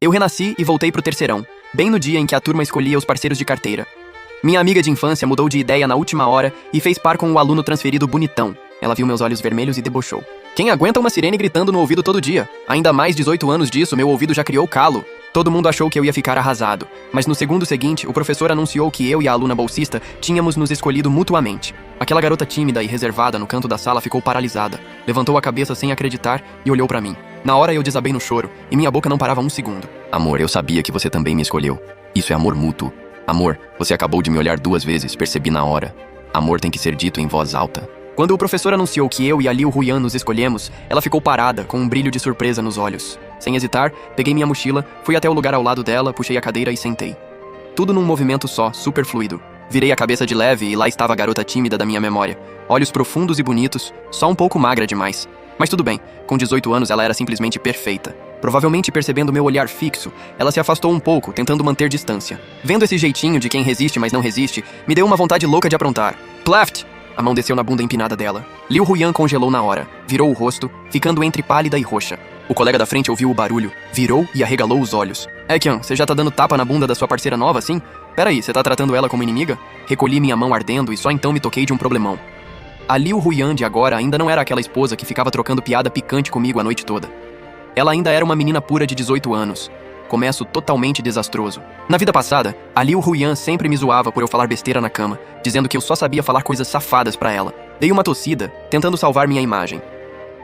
Eu renasci e voltei pro terceirão, bem no dia em que a turma escolhia os parceiros de carteira. Minha amiga de infância mudou de ideia na última hora e fez par com o aluno transferido bonitão. Ela viu meus olhos vermelhos e debochou. Quem aguenta uma sirene gritando no ouvido todo dia? Ainda mais 18 anos disso, meu ouvido já criou calo. Todo mundo achou que eu ia ficar arrasado, mas no segundo seguinte, o professor anunciou que eu e a aluna bolsista tínhamos nos escolhido mutuamente. Aquela garota tímida e reservada no canto da sala ficou paralisada, levantou a cabeça sem acreditar e olhou pra mim. Na hora eu desabei no choro e minha boca não parava um segundo. Amor, eu sabia que você também me escolheu. Isso é amor mútuo. Amor, você acabou de me olhar 2 vezes, percebi na hora. Amor tem que ser dito em voz alta. Quando o professor anunciou que eu e a Liu Huyan nos escolhemos, ela ficou parada, com um brilho de surpresa nos olhos. Sem hesitar, peguei minha mochila, fui até o lugar ao lado dela, puxei a cadeira e sentei. Tudo num movimento só, super fluido. Virei a cabeça de leve e lá estava a garota tímida da minha memória. Olhos profundos e bonitos, só um pouco magra demais. Mas tudo bem, com 18 anos ela era simplesmente perfeita. Provavelmente percebendo meu olhar fixo, ela se afastou um pouco, tentando manter distância. Vendo esse jeitinho de quem resiste, mas não resiste, me deu uma vontade louca de aprontar. Plaft! A mão desceu na bunda empinada dela. Liu Huyan congelou na hora, virou o rosto, ficando entre pálida e roxa. O colega da frente ouviu o barulho, virou e arregalou os olhos. Kian, você já tá dando tapa na bunda da sua parceira nova assim? Peraí, você tá tratando ela como inimiga? Recolhi minha mão ardendo e só então me toquei de um problemão. A Liu Huyan de agora ainda não era aquela esposa que ficava trocando piada picante comigo a noite toda. Ela ainda era uma menina pura de 18 anos. Começo totalmente desastroso. Na vida passada, a Liu Huyan sempre me zoava por eu falar besteira na cama, dizendo que eu só sabia falar coisas safadas pra ela. Dei uma tossida, tentando salvar minha imagem.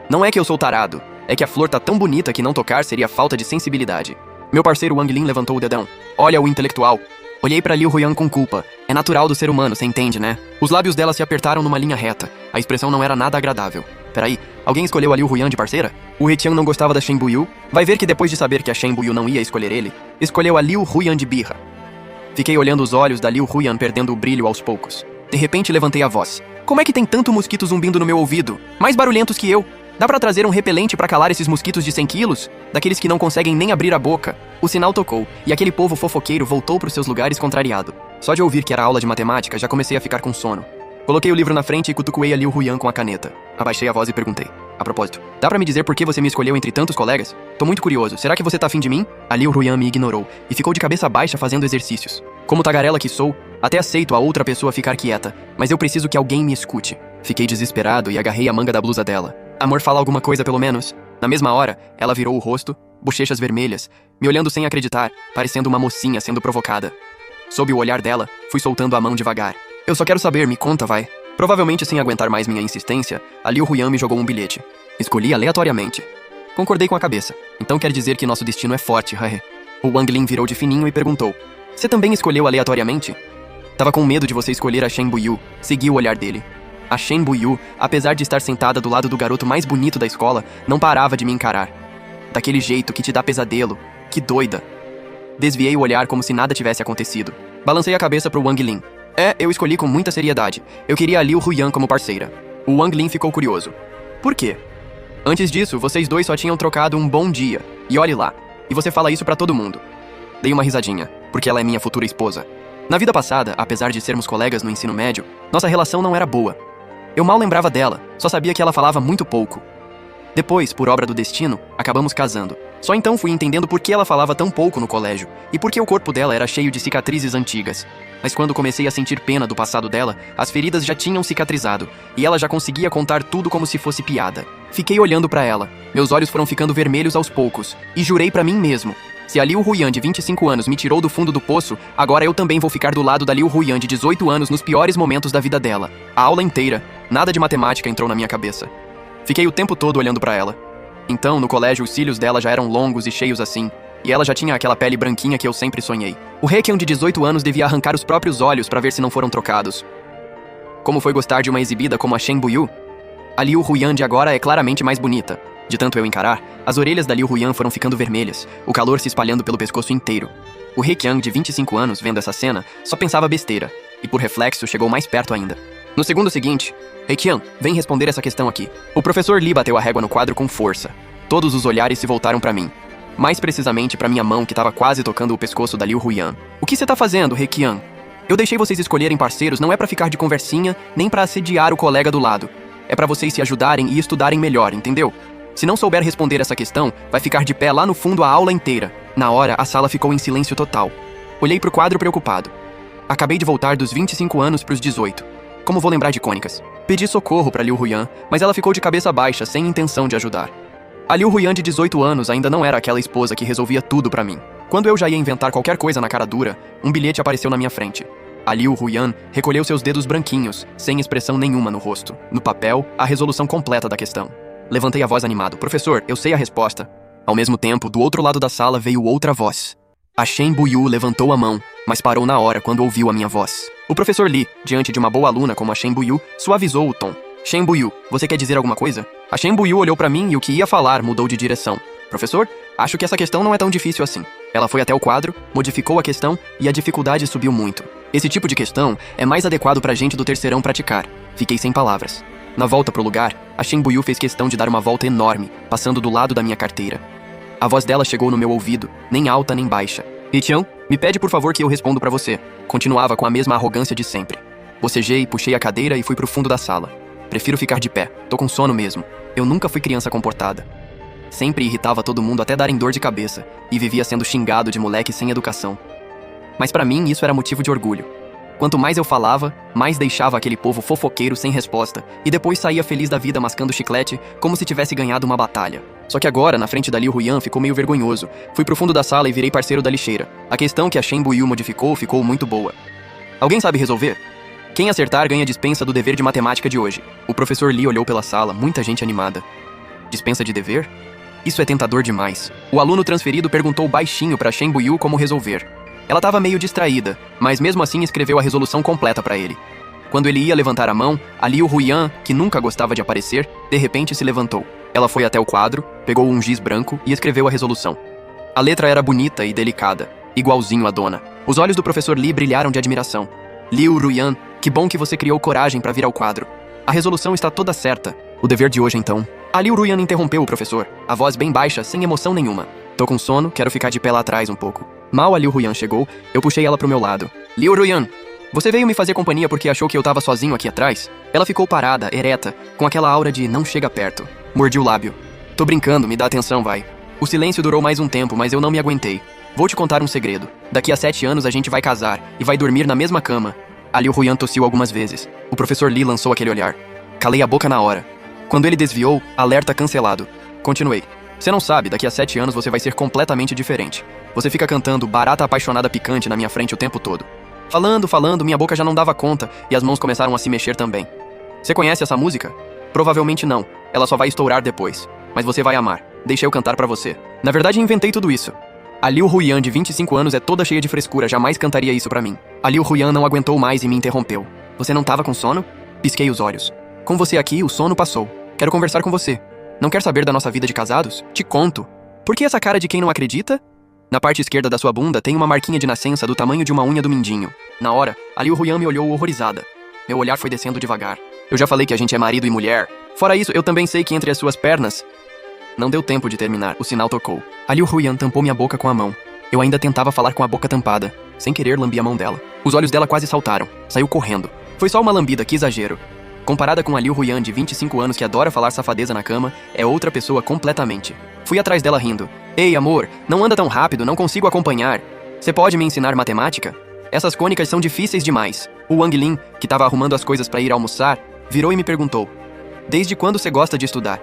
Não é que eu sou tarado, é que a flor tá tão bonita que não tocar seria falta de sensibilidade. Meu parceiro Wang Lin levantou o dedão. Olha o intelectual. Olhei pra Liu Huyan com culpa. É natural do ser humano, você entende, né? Os lábios dela se apertaram numa linha reta. A expressão não era nada agradável. Peraí, alguém escolheu a Liu Huyan de parceira? O He Qian não gostava da Shen Buyu? Vai ver que depois de saber que a Shen Buyu não ia escolher ele, escolheu a Liu Huyan de birra. Fiquei olhando os olhos da Liu Huyan perdendo o brilho aos poucos. De repente levantei a voz. Como é que tem tanto mosquito zumbindo no meu ouvido? Mais barulhentos que eu. Dá pra trazer um repelente pra calar esses mosquitos de 100 quilos? Daqueles que não conseguem nem abrir a boca. O sinal tocou, e aquele povo fofoqueiro voltou pros seus lugares contrariado. Só de ouvir que era aula de matemática, já comecei a ficar com sono. Coloquei o livro na frente e cutucoei a Liu Huyan com a caneta. Abaixei a voz e perguntei. A propósito, dá pra me dizer por que você me escolheu entre tantos colegas? Tô muito curioso, será que você tá afim de mim? A Liu Huyan me ignorou, e ficou de cabeça baixa fazendo exercícios. Como tagarela que sou, até aceito a outra pessoa ficar quieta, mas eu preciso que alguém me escute. Fiquei desesperado e agarrei a manga da blusa dela. Amor, fala alguma coisa pelo menos. Na mesma hora, ela virou o rosto, bochechas vermelhas, me olhando sem acreditar, parecendo uma mocinha sendo provocada. Sob o olhar dela, fui soltando a mão devagar. Eu só quero saber, me conta, vai. Provavelmente sem aguentar mais minha insistência, a Liu Huyan me jogou um bilhete. Escolhi aleatoriamente. Concordei com a cabeça. Então quer dizer que nosso destino é forte, hahe. O Wang Lin virou de fininho e perguntou. Você também escolheu aleatoriamente? Tava com medo de você escolher a Shen Buyu. Segui o olhar dele. A Shen Buyu, apesar de estar sentada do lado do garoto mais bonito da escola, não parava de me encarar. Daquele jeito que te dá pesadelo. Que doida. Desviei o olhar como se nada tivesse acontecido. Balancei a cabeça pro Wang Lin. Eu escolhi com muita seriedade. Eu queria a Liu Huyan como parceira. O Wang Lin ficou curioso. Por quê? Antes disso, vocês dois só tinham trocado um bom dia. E olhe lá. E você fala isso pra todo mundo. Dei uma risadinha, porque ela é minha futura esposa. Na vida passada, apesar de sermos colegas no ensino médio, nossa relação não era boa. Eu mal lembrava dela, só sabia que ela falava muito pouco. Depois, por obra do destino, acabamos casando. Só então fui entendendo por que ela falava tão pouco no colégio e por que o corpo dela era cheio de cicatrizes antigas. Mas quando comecei a sentir pena do passado dela, as feridas já tinham cicatrizado e ela já conseguia contar tudo como se fosse piada. Fiquei olhando pra ela. Meus olhos foram ficando vermelhos aos poucos e jurei pra mim mesmo. Se a Liu Huyan de 25 anos me tirou do fundo do poço, agora eu também vou ficar do lado da Liu Huyan de 18 anos nos piores momentos da vida dela. A aula inteira, nada de matemática entrou na minha cabeça. Fiquei o tempo todo olhando pra ela. Então, no colégio, os cílios dela já eram longos e cheios assim, e ela já tinha aquela pele branquinha que eu sempre sonhei. O He Qian de 18 anos devia arrancar os próprios olhos pra ver se não foram trocados. Como foi gostar de uma exibida como a Shen Buyu? A Liu Huyan de agora é claramente mais bonita. De tanto eu encarar, as orelhas da Liu Huyan foram ficando vermelhas, o calor se espalhando pelo pescoço inteiro. O He Qian, de 25 anos, vendo essa cena, só pensava besteira, e por reflexo chegou mais perto ainda. No segundo seguinte, He Qian, vem responder essa questão aqui. O professor Li bateu a régua no quadro com força. Todos os olhares se voltaram pra mim. Mais precisamente pra minha mão que tava quase tocando o pescoço da Liu Huyan. O que você tá fazendo, He Qian? Eu deixei vocês escolherem parceiros não é pra ficar de conversinha, nem pra assediar o colega do lado. É pra vocês se ajudarem e estudarem melhor, entendeu? Se não souber responder essa questão, vai ficar de pé lá no fundo a aula inteira. Na hora, a sala ficou em silêncio total. Olhei pro quadro preocupado. Acabei de voltar dos 25 anos pros 18. Como vou lembrar de cônicas? Pedi socorro pra Liu Huyan, mas ela ficou de cabeça baixa, sem intenção de ajudar. A Liu Huyan de 18 anos ainda não era aquela esposa que resolvia tudo pra mim. Quando eu já ia inventar qualquer coisa na cara dura, um bilhete apareceu na minha frente. A Liu Huyan recolheu seus dedos branquinhos, sem expressão nenhuma no rosto. No papel, a resolução completa da questão. Levantei a voz animado. Professor, eu sei a resposta. Ao mesmo tempo, do outro lado da sala veio outra voz. A Shen Buyu levantou a mão, mas parou na hora quando ouviu a minha voz. O professor Li, diante de uma boa aluna como a Shen Buyu, suavizou o tom. Shen Buyu, você quer dizer alguma coisa? A Shen Buyu olhou pra mim e o que ia falar mudou de direção. Professor, acho que essa questão não é tão difícil assim. Ela foi até o quadro, modificou a questão e a dificuldade subiu muito. Esse tipo de questão é mais adequado pra gente do terceirão praticar. Fiquei sem palavras. Na volta pro lugar, a Shen Buyu fez questão de dar uma volta enorme, passando do lado da minha carteira. A voz dela chegou no meu ouvido, nem alta nem baixa. Etian, me pede por favor que eu respondo pra você. Continuava com a mesma arrogância de sempre. Bocejei, puxei a cadeira e fui pro fundo da sala. Prefiro ficar de pé, tô com sono mesmo. Eu nunca fui criança comportada. Sempre irritava todo mundo até darem dor de cabeça, e vivia sendo xingado de moleque sem educação. Mas pra mim isso era motivo de orgulho. Quanto mais eu falava, mais deixava aquele povo fofoqueiro sem resposta, e depois saía feliz da vida mascando chiclete, como se tivesse ganhado uma batalha. Só que agora, na frente da Liu Huyan, ficou meio vergonhoso. Fui pro fundo da sala e virei parceiro da lixeira. A questão que a Shen Buyu modificou ficou muito boa. Alguém sabe resolver? Quem acertar ganha dispensa do dever de matemática de hoje. O professor Li olhou pela sala, muita gente animada. Dispensa de dever? Isso é tentador demais. O aluno transferido perguntou baixinho pra Shen Buyu como resolver. Ela estava meio distraída, mas mesmo assim escreveu a resolução completa para ele. Quando ele ia levantar a mão, a Liu Huyan, que nunca gostava de aparecer, de repente se levantou. Ela foi até o quadro, pegou um giz branco e escreveu a resolução. A letra era bonita e delicada, igualzinho à dona. Os olhos do professor Li brilharam de admiração. Liu Huyan, que bom que você criou coragem para vir ao quadro. A resolução está toda certa. O dever de hoje, então. A Liu Huyan interrompeu o professor, a voz bem baixa, sem emoção nenhuma. Tô com sono, quero ficar de pé lá atrás um pouco. Mal a Liu Huyan chegou, eu puxei ela pro meu lado. Liu Huyan, você veio me fazer companhia porque achou que eu tava sozinho aqui atrás? Ela ficou parada, ereta, com aquela aura de não chega perto. Mordi o lábio. Tô brincando, me dá atenção, vai. O silêncio durou mais um tempo, mas eu não me aguentei. Vou te contar um segredo. Daqui a 7 anos a gente vai casar e vai dormir na mesma cama. A Liu Huyan tossiu algumas vezes. O professor Li lançou aquele olhar. Calei a boca na hora. Quando ele desviou, alerta cancelado. Continuei. Você não sabe, daqui a 7 anos você vai ser completamente diferente. Você fica cantando Barata Apaixonada Picante na minha frente o tempo todo. Falando, minha boca já não dava conta e as mãos começaram a se mexer também. Você conhece essa música? Provavelmente não. Ela só vai estourar depois. Mas você vai amar. Deixa eu cantar pra você. Na verdade, inventei tudo isso. A Liu Huyan, de 25 anos, é toda cheia de frescura, jamais cantaria isso pra mim. A Liu Huyan não aguentou mais e me interrompeu. Você não tava com sono? Pisquei os olhos. Com você aqui, o sono passou. Quero conversar com você. Não quer saber da nossa vida de casados? Te conto. Por que essa cara de quem não acredita? Na parte esquerda da sua bunda tem uma marquinha de nascença do tamanho de uma unha do mindinho. Na hora, a Liu Huyan me olhou horrorizada. Meu olhar foi descendo devagar. Eu já falei que a gente é marido e mulher. Fora isso, eu também sei que entre as suas pernas... Não deu tempo de terminar, o sinal tocou. A Liu Huyan tampou minha boca com a mão. Eu ainda tentava falar com a boca tampada. Sem querer, lambi a mão dela. Os olhos dela quase saltaram. Saiu correndo. Foi só uma lambida, que exagero. Comparada com a Liu Huyan de 25 anos que adora falar safadeza na cama, é outra pessoa completamente. Fui atrás dela rindo. Ei, amor, não anda tão rápido, não consigo acompanhar. Você pode me ensinar matemática? Essas cônicas são difíceis demais. O Wang Lin, que estava arrumando as coisas para ir almoçar, virou e me perguntou. Desde quando você gosta de estudar?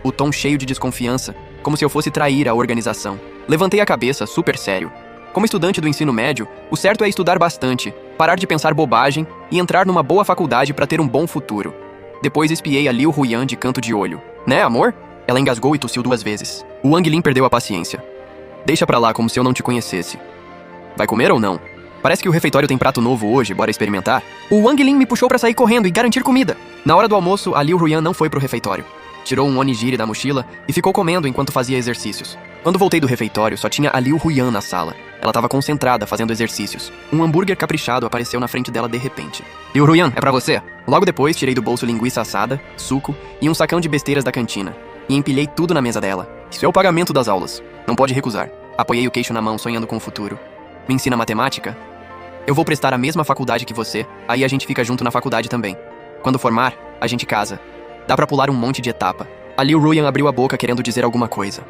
O tom cheio de desconfiança, como se eu fosse trair a organização. Levantei a cabeça, super sério. Como estudante do ensino médio, o certo é estudar bastante, parar de pensar bobagem e entrar numa boa faculdade para ter um bom futuro. Depois espiei a Liu Huyan de canto de olho. Né, amor? Ela engasgou e tossiu 2 vezes. O Wang Lin perdeu a paciência. Deixa pra lá como se eu não te conhecesse. Vai comer ou não? Parece que o refeitório tem prato novo hoje, bora experimentar? O Wang Lin me puxou pra sair correndo e garantir comida. Na hora do almoço, a Liu Huyan não foi pro refeitório. Tirou um onigiri da mochila e ficou comendo enquanto fazia exercícios. Quando voltei do refeitório, só tinha a Liu Huyan na sala. Ela estava concentrada, fazendo exercícios. Um hambúrguer caprichado apareceu na frente dela de repente. Liu Huyan, é pra você? Logo depois, tirei do bolso linguiça assada, suco e um sacão de besteiras da cantina. E empilhei tudo na mesa dela. Isso é o pagamento das aulas. Não pode recusar. Apoiei o queixo na mão, sonhando com o futuro. Me ensina matemática? Eu vou prestar a mesma faculdade que você, aí a gente fica junto na faculdade também. Quando formar, a gente casa. Dá pra pular um monte de etapa. A Liu Huyan abriu a boca querendo dizer alguma coisa.